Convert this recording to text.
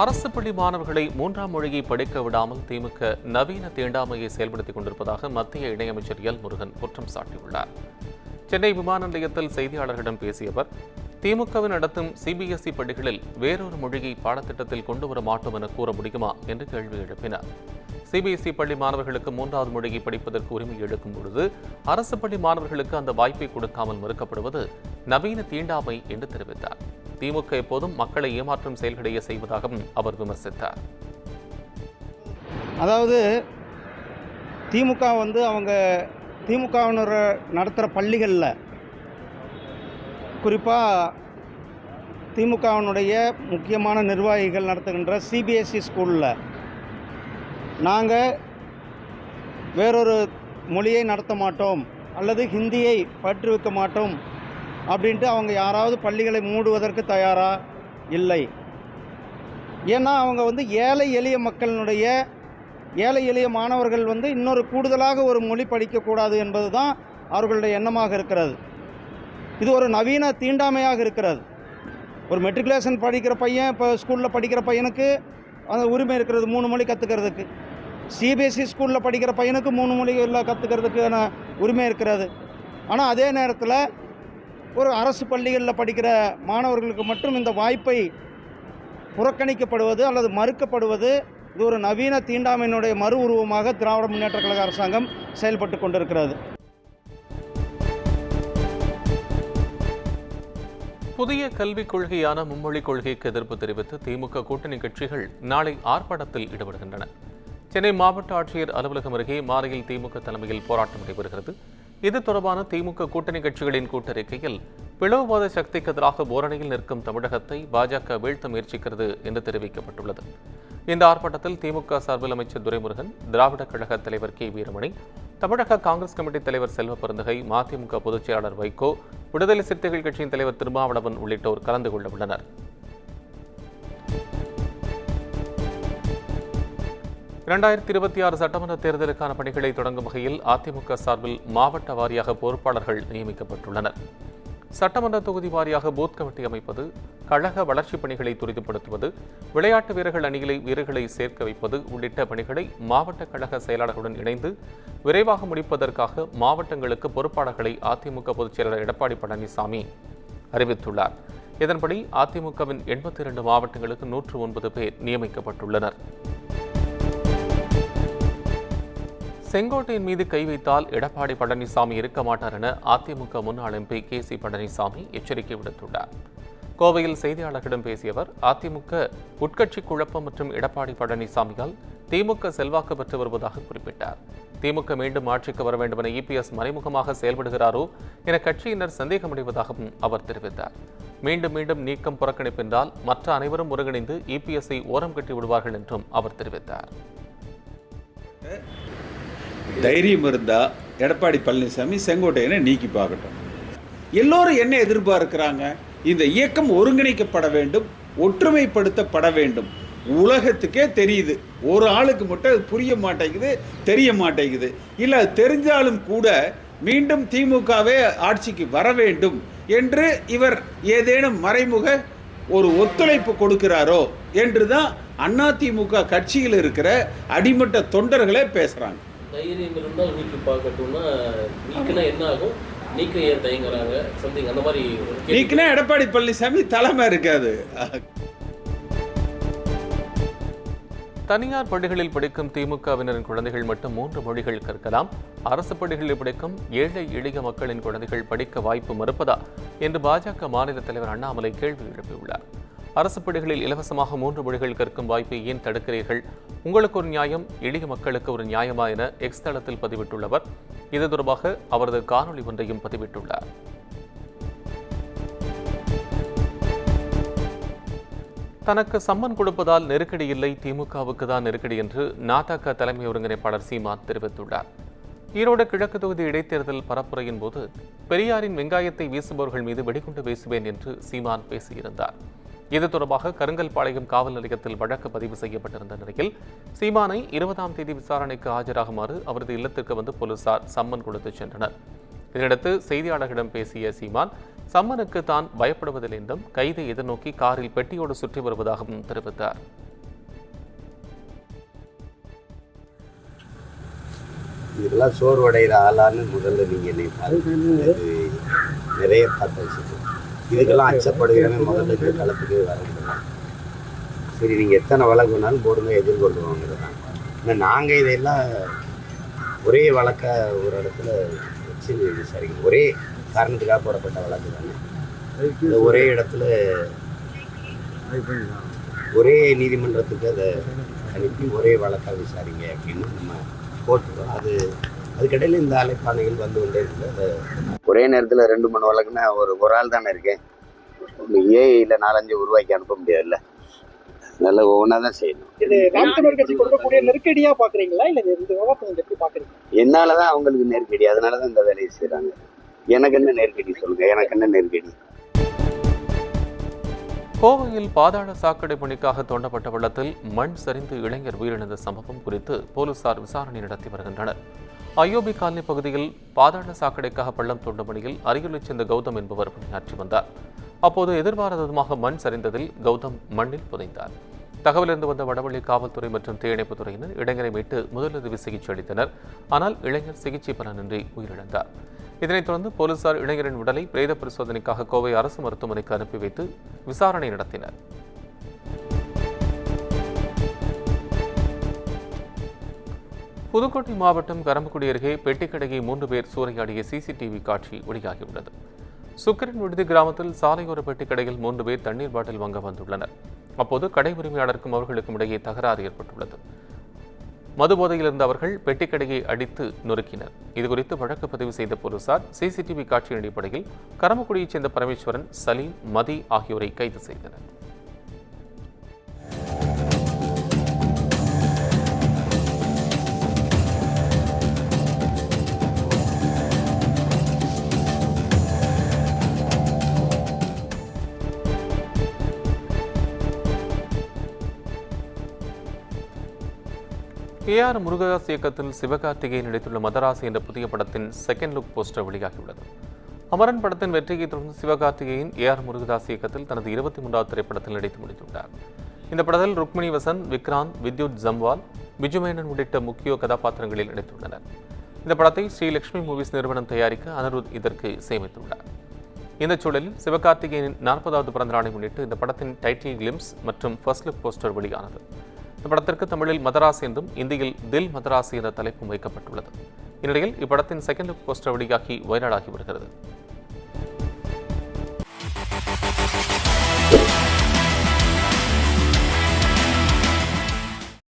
அரசு பள்ளி மாணவர்களை மூன்றாம் மொழியை படிக்க விடாமல் திமுக நவீன தீண்டாமையை செயல்படுத்திக் கொண்டிருப்பதாக மத்திய இணையமைச்சர் எல் முருகன் குற்றம் சாட்டியுள்ளார். சென்னை விமான நிலையத்தில் செய்தியாளர்களிடம் பேசிய அவர், திமுகவின் நடத்தும் சிபிஎஸ்இ பள்ளிகளில் வேறொரு மொழியை பாடத்திட்டத்தில் கொண்டுவர மாட்டோம் என கூற முடியுமா என்று கேள்வி எழுப்பினார். சிபிஎஸ்இ பள்ளி மாணவர்களுக்கு மூன்றாவது மொழியை படிப்பதற்கு உரிமை எடுக்கும் பொழுது அரசு பள்ளி மாணவர்களுக்கு அந்த வாய்ப்பை கொடுக்காமல் மறுக்கப்படுவது நவீன தீண்டாமை என்று தெரிவித்தார். திமுக எப்போதும் மக்களை ஏமாற்றும் செயல்களையே செய்வதாகவும் அவர் விமர்சித்தார். அதாவது திமுக அவங்க திமுகவினர் நடத்துகிற பள்ளிகளில், குறிப்பாக திமுகவினுடைய முக்கியமான நிர்வாகிகள் நடத்துகின்ற சிபிஎஸ்இ ஸ்கூலில் நாங்கள் வேறொரு மொழியை நடத்த மாட்டோம் அல்லது ஹிந்தியை பற்றுவிக்க மாட்டோம் அப்படின்ட்டு அவங்க யாராவது பள்ளிகளை மூடுவதற்கு தயாராக இல்லை. ஏன்னா அவங்க ஏழை எளிய மாணவர்கள் இன்னொரு கூடுதலாக ஒரு மொழி படிக்கக்கூடாது என்பது தான் அவர்களுடைய எண்ணமாக இருக்கிறது. இது ஒரு நவீன தீண்டாமையாக இருக்கிறது. ஒரு மெட்ரிகுலேஷன் படிக்கிற பையன் இப்போ ஸ்கூலில் படிக்கிற பையனுக்கு அந்த உரிமை இருக்கிறது 3 மொழி கற்றுக்கிறதுக்கு. சிபிஎஸ்இ ஸ்கூலில் படிக்கிற பையனுக்கு 3 மொழிகளில் கற்றுக்கிறதுக்கான உரிமை இருக்கிறது. ஆனால் அதே நேரத்தில் ஒரு அரசு பள்ளிகளில் படிக்கிற மாணவர்களுக்கு மட்டும் இந்த வாய்ப்பை புறக்கணிக்கப்படுவது அல்லது மறுக்கப்படுவது இது ஒரு நவீன தீண்டாமையினுடைய மறு உருவமாக திராவிட முன்னேற்றக் கழக அரசாங்கம் செயல்பட்டு கொண்டிருக்கிறது. புதிய கல்விக் கொள்கையான மும்மொழிக் கொள்கைக்கு எதிர்ப்பு தெரிவித்து திமுக கூட்டணி கட்சிகள் நாளை ஆர்ப்பாட்டத்தில் ஈடுபடுகின்றன. சென்னை மாவட்ட ஆட்சியர் அலுவலகம் அருகே மாலையில் திமுக தலைமையில் போராட்டம் நடைபெறுகிறது. இது தொடர்பான திமுக கூட்டணி கட்சிகளின் கூட்டறிக்கையில், பிளவுவாத சக்திக்கு எதிராக ஓரணியில் நிற்கும் தமிழகத்தை பாஜக வீழ்த்த முயற்சிக்கிறது என்று தெரிவிக்கப்பட்டுள்ளது. இந்த ஆர்ப்பாட்டத்தில் திமுக சார்பில் அமைச்சர் துரைமுருகன், திராவிட கழக தலைவர் கே வீரமணி, தமிழக காங்கிரஸ் கமிட்டி தலைவர் செல்வ பெருந்தகை, மதிமுக பொதுச் செயலாளர் வைகோ, விடுதலை சிறுத்தைகள் கட்சியின் தலைவர் திருமாவளவன் உள்ளிட்டோர் கலந்து கொள்ள உள்ளனர். 2026 சட்டமன்ற தேர்தலுக்கான பணிகளை தொடங்கும் வகையில் அதிமுக சார்பில் மாவட்ட வாரியாக பொறுப்பாளர்கள் நியமிக்கப்பட்டுள்ளனர். சட்டமன்ற தொகுதி வாரியாக பூத் கமிட்டி அமைப்பது, கழக வளர்ச்சிப் பணிகளை துரிதப்படுத்துவது, விளையாட்டு வீரர்களை சேர்க்க வைப்பது உள்ளிட்ட பணிகளை மாவட்ட கழக செயலாளர்களுடன் இணைந்து விரைவாக முடிப்பதற்காக மாவட்டங்களுக்கு பொறுப்பாளர்களை அதிமுக பொதுச் செயலாளர் எடப்பாடி பழனிசாமி அறிவித்துள்ளார். இதன்படி அதிமுகவின் 82 மாவட்டங்களுக்கு 109 பேர் நியமிக்கப்பட்டுள்ளனர். செங்கோட்டையின் மீது கை வைத்தால் எடப்பாடி பழனிசாமி இருக்க மாட்டார் என அதிமுக முன்னாள் எம்பி கே.சி. பழனிசாமி எச்சரிக்கை விடுத்துள்ளார். கோவையில் செய்தியாளர்களிடம் பேசிய அவர், அதிமுக உட்கட்சி குழப்பம் மற்றும் எடப்பாடி பழனிசாமியால் திமுக செல்வாக்கு பெற்று வருவதாக குறிப்பிட்டார். திமுக மீண்டும் ஆட்சிக்கு வர வேண்டும் என இபிஎஸ் மறைமுகமாக செயல்படுகிறாரோ என கட்சியினர் சந்தேகமடைவதாகவும் அவர் தெரிவித்தார். மீண்டும் நீக்கம் புறக்கணிப்பென்றால் மற்ற அனைவரும் ஒருங்கிணைந்து இபிஎஸ்ஐ ஓரம் கட்டி விடுவார்கள் என்றும் அவர் தெரிவித்தார். தைரியம் இருந்தா எடப்பாடி பழனிசாமி செங்கோட்டையனை நீக்கி பார்க்கட்டும். எல்லோரும் என்ன எதிர்பார்க்கிறாங்க? இந்த இயக்கம் ஒருங்கிணைக்கப்பட வேண்டும், ஒற்றுமைப்படுத்தப்பட வேண்டும். உலகத்துக்கே தெரியுது. ஒரு ஆளுக்கு மட்டும் அது புரிய மாட்டேங்குது, தெரிய மாட்டேங்குது. இல்லை, அது தெரிஞ்சாலும் கூட மீண்டும் திமுகவே ஆட்சிக்கு வர வேண்டும் என்று இவர் ஏதேனும் மறைமுக ஒரு ஒத்துழைப்பு கொடுக்கிறாரோ என்றுதான் அதிமுக கட்சியில் இருக்கிற அடிமட்ட தொண்டர்களே பேசுறாங்க. தைரியம் இருந்தால் நீக்கி பார்க்கட்டும்னா நீக்கினா என்ன ஆகும்? நீக்க ஏன் தயங்குறாங்க? சம்திங் அந்த மாதிரி நீக்கினா எடப்பாடி பழனிசாமி தலைமை இருக்காது. தனியார் பள்ளிகளில் படிக்கும் திமுகவினரின் குழந்தைகள் மட்டும் 3 மொழிகள் கற்கலாம். அரசு பள்ளிகளில் படிக்கும் ஏழை எளிய மக்களின் குழந்தைகள் படிக்க வாய்ப்பு மறுப்பதா என்று பாஜக மாநில தலைவர் அண்ணாமலை கேள்வி எழுப்பியுள்ளார். அரசு பள்ளிகளில் இலவசமாக 3 மொழிகள் கற்கும் வாய்ப்பை ஏன் தடுக்கிறீர்கள்? உங்களுக்கு ஒரு நியாயம், எளிய மக்களுக்கு ஒரு நியாயமா என எக்ஸ் தளத்தில் பதிவிட்டுள்ளவர் இது தொடர்பாக அவரது காணொலி ஒன்றையும் பதிவிட்டுள்ளார். தனக்கு சம்மன் கொடுப்பதால் நெருக்கடி இல்லை, திமுகவுக்கு தான் நெருக்கடி என்று நாதக தலைமை ஒருங்கிணைப்பாளர் சீமான் தெரிவித்துள்ளார். ஈரோடு கிழக்கு தொகுதி இடைத்தேர்தல் பரப்புரையின் போது பெரியாரின் வெங்காயத்தை வீசுபவர்கள் மீது வெடிகுண்டு வீசுவேன் என்று சீமான் பேசியிருந்தார். இது தொடர்பாக கருங்கல்பாளையம் காவல் நிலையத்தில் வழக்கு பதிவு செய்யப்பட்டிருந்த நிலையில் சீமானை 20ஆம் தேதி விசாரணைக்கு ஆஜராகுமாறு அவரது இல்லத்திற்கு வந்து போலீசார் சம்மன் கொடுத்து சென்றனர். இதனிடத்து செய்தியாளர்களிடம் பேசிய சீமான், சம்மனுக்கு தான் பயப்படுவதில்லை என்றும் கைதை எதிர்நோக்கி காரில் பெட்டியோடு சுற்றி வருவதாகவும் தெரிவித்தார். இதெல்லாம் சோர்வடைகிற ஆளான்னு முதல்ல நீங்கள் என்னை பாருங்க. இது நிறைய பார்த்த விஷயம். இதுக்கெல்லாம் அச்சப்படுகிறவன் முதல்ல இந்த களத்துக்கு வரலாம். சரி, நீங்கள் எத்தனை வழக்கு வேணாலும் போடுங்க, எதிர்கொள்ளுவாங்கிறது தான். ஆனால் நாங்கள் இதையெல்லாம் ஒரே வழக்க ஒரு இடத்துல வச்சு விசாரிக்கணும். ஒரே காரணத்துக்காக போடப்பட்ட வழக்கு தானே. இந்த ஒரே இடத்துல ஒரே நீதிமன்றத்துக்கு அதை அனுப்பி ஒரே வழக்காக விசாரிங்க அப்படின்னு நம்ம போட்டுருக்கோம். அதுக்கிடையில் இந்த அழைப்பாணைகள் வந்து கொண்டே இருக்குது. அதை ஒரே நேரத்தில் 2-3 வழக்குன்னா ஒரு ஆள் தானே இருக்கேன். ஏஐயில் 4-5 உருவாக்கி அனுப்ப முடியாதுல்ல. அதனால ஒவ்வொன்றா தான் செய்யணும். இது நாம் தமிழர் கட்சி கொடுக்கக்கூடிய நெருக்கடியா பாக்குறீங்களா, இல்ல இந்த விவகாரத்தை எப்படி பாக்குறீங்க? என்னால தான் அவங்களுக்கு நெருக்கடி, அதனால தான் இந்த வேலையை செய்கிறாங்க. எனக்கு என்ன நெருக்கடி சொல்லுங்க, எனக்கு என்ன நெருக்கடி? கோவையில் பாதாள சாக்கடை பணிக்காக தோண்டப்பட்ட வெள்ளத்தில் மண் சரிந்து இளைஞர் உயிரிழந்த சம்பவம் குறித்து போலீசார் விசாரணை நடத்தி வருகின்றனர். ஐயோபி காலனி பகுதியில் பாதாள சாக்கடைக்காக பள்ளம் தோண்டும் பணியில் அருகிலைச் சேர்ந்த கௌதம் என்பவர் பணியாற்றி வந்தார். அப்போது எதிர்பாராதமாக மண் சரிந்ததில் கௌதம் மண்ணில் புதைந்தார். தகவலிருந்து வந்த வடவள்ளி காவல்துறை மற்றும் தீயணைப்புத் துறையினர் இளைஞரை மீட்டு முதலுதவி சிகிச்சை அளித்தனர். ஆனால் இளைஞர் சிகிச்சை பலனின்றி உயிரிழந்தார். இதனைத் தொடர்ந்து போலீசார் இளைஞரின் உடலை பிரேத பரிசோதனைக்காக கோவை அரசு மருத்துவமனைக்கு அனுப்பி வைத்து விசாரணை நடத்தினர். புதுக்கோட்டை மாவட்டம் கரம்பக்குடி அருகே பெட்டிக்கடையை 3 பேர் சூறையாடிய சிசிடிவி காட்சி வெளியாகியுள்ளது. சுக்கரன் விடுதி கிராமத்தில் சாலையோர பெட்டிக்கடையில் 3 பேர் தண்ணீர் பாட்டில் வாங்க வந்துள்ளனர். அப்போது கடை உரிமையாளருக்கும் அவர்களுக்கும் இடையே தகராறு ஏற்பட்டுள்ளது. மதுபோதையில் இருந்த அவர்கள் பெட்டிக்கடையை அடித்து நொறுக்கினர். இதுகுறித்து வழக்கு பதிவு செய்த போலீசார் சிசிடிவி காட்சியின் அடிப்படையில் கரம்பக்குடியைச் சேர்ந்த பரமேஸ்வரன், சலீம், மதி ஆகியோரை கைது செய்தனர். ஏஆர் முருகதாஸ் இயக்கத்தில் சிவகார்த்திகேயன் நடித்துள்ள மதராசி என்ற புதிய படத்தின் செகண்ட் லுக் போஸ்டர் வெளியாகியுள்ளது. அமரன் படத்தின் வெற்றியை தொடர்ந்து சிவகார்த்திகேயன் ஏஆர் முருகதாஸ் இயக்கத்தில் தனது 23வது திரைப்படத்தில் நடித்து முடித்துள்ளார். இந்த படத்தில் ருக்மிணி வசந்த், விக்ராந்த், வித்யுத் ஜம்வால், பிஜுமேனன் உள்ளிட்ட முக்கிய கதாபாத்திரங்களில் நடித்துள்ளனர். இந்த படத்தை ஸ்ரீலட்சுமி மூவிஸ் நிறுவனம் தயாரிக்க அனிருத் இதற்கு இசையமைத்துள்ளார். இந்த சூழலில் சிவகார்த்திகேயனின் 40வது பிறந்த நாளை முன்னிட்டு இந்த படத்தின் டைட்டில் கிளிம்ஸ் மற்றும் ஃபர்ஸ்ட் லுக் போஸ்டர் வெளியானது. இந்த படத்திற்கு தமிழில் மதராசி என்றும் இந்தியில் தில் மதராசி என்ற தலைப்பும் வைக்கப்பட்டுள்ளது. இந்நிலையில் இப்படத்தின் செகண்ட் லுக் போஸ்டர் வெளியாகி வைரலாகி வருகிறது.